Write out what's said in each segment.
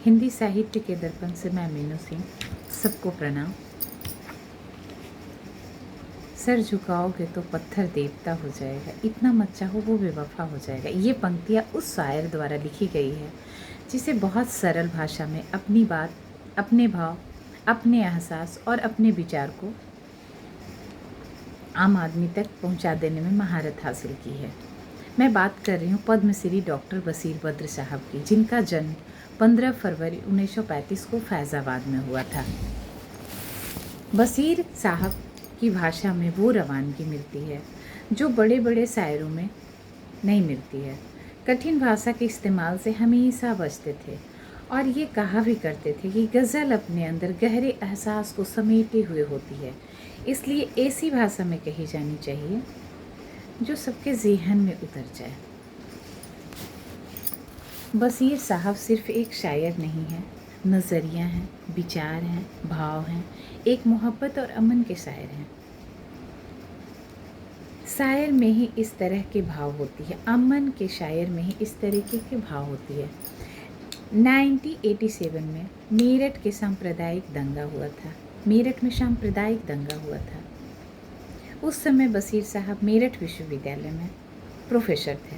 हिंदी साहित्य के दर्पण से मैं मीनू सिंह, सबको प्रणाम। सर झुकाओगे तो पत्थर देवता हो जाएगा, इतना मत चाहो वो बेवफा हो जाएगा। ये पंक्तियाँ उस शायर द्वारा लिखी गई है जिसे बहुत सरल भाषा में अपनी बात, अपने भाव, अपने एहसास और अपने विचार को आम आदमी तक पहुंचा देने में महारत हासिल की है। मैं बात कर रही हूँ पद्मश्री डॉक्टर बशीर बद्र साहब की, जिनका जन्म 15 फरवरी 1935 को फैज़ाबाद में हुआ था। बशीर साहब की भाषा में वो रवानगी मिलती है जो बड़े बड़े शायरों में नहीं मिलती है। कठिन भाषा के इस्तेमाल से हमेशा बचते थे और ये कहा भी करते थे कि गज़ल अपने अंदर गहरे एहसास को समेटे हुए होती है, इसलिए ऐसी भाषा में कही जानी चाहिए जो सबके ज़हन में उतर जाए। बशीर साहब सिर्फ एक शायर नहीं है, नज़रिया हैं, विचार हैं, भाव हैं, एक मोहब्बत और अमन के शायर हैं। शायर में ही इस तरह के भाव होती है, अमन के शायर में ही इस तरीके के भाव होती है। 1987 में मेरठ के सांप्रदायिक दंगा हुआ था। मेरठ में सांप्रदायिक दंगा हुआ था। उस समय बशीर साहब मेरठ विश्वविद्यालय में प्रोफेसर थे।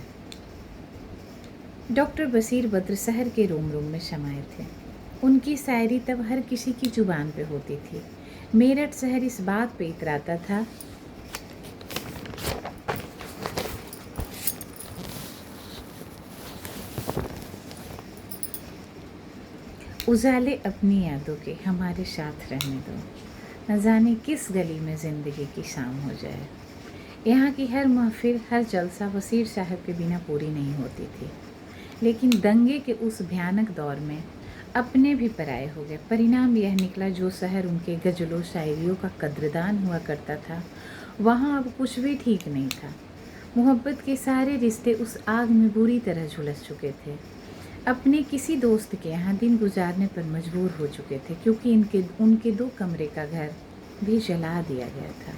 डॉक्टर बशीर बद्र शहर के रोम रोम में समाये थे। उनकी शायरी तब हर किसी की जुबान पे होती थी। मेरठ शहर इस बात पे इतराता था उजाले अपनी यादों के हमारे साथ रहने दो, न जाने किस गली में ज़िंदगी की शाम हो जाए। यहाँ की हर महफिल, हर जलसा बशीर साहब के बिना पूरी नहीं होती थी। लेकिन दंगे के उस भयानक दौर में अपने भी पराये हो गए। परिणाम यह निकला, जो शहर उनके गज़लों शायरियों का कद्रदान हुआ करता था, वहाँ अब कुछ भी ठीक नहीं था। मोहब्बत के सारे रिश्ते उस आग में बुरी तरह झुलस चुके थे। अपने किसी दोस्त के यहाँ दिन गुजारने पर मजबूर हो चुके थे, क्योंकि उनके 2 कमरे का घर भी जला दिया गया था।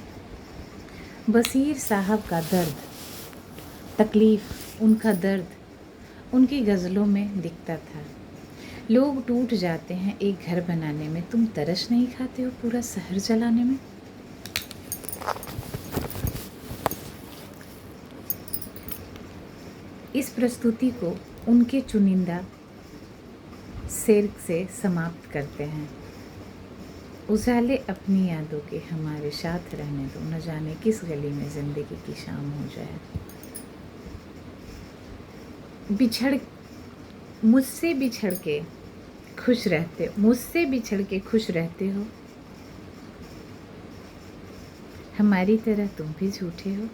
बशीर साहब का दर्द, तकलीफ़, उनका दर्द उनकी गज़लों में दिखता था। लोग टूट जाते हैं एक घर बनाने में, तुम तरस नहीं खाते हो पूरा शहर जलाने में। इस प्रस्तुति को उनके चुनिंदा शेर से समाप्त करते हैं। उजाले अपनी यादों के हमारे साथ रहने दो, न जाने किस गली में ज़िंदगी की शाम हो जाए। मुझसे बिछड़ के खुश रहते हो, हमारी तरह तुम भी झूठे हो।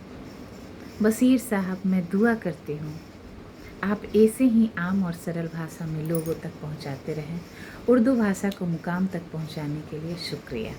बशीर साहब, मैं दुआ करती हूँ आप ऐसे ही आम और सरल भाषा में लोगों तक पहुँचाते रहें। उर्दू भाषा को मुकाम तक पहुँचाने के लिए शुक्रिया।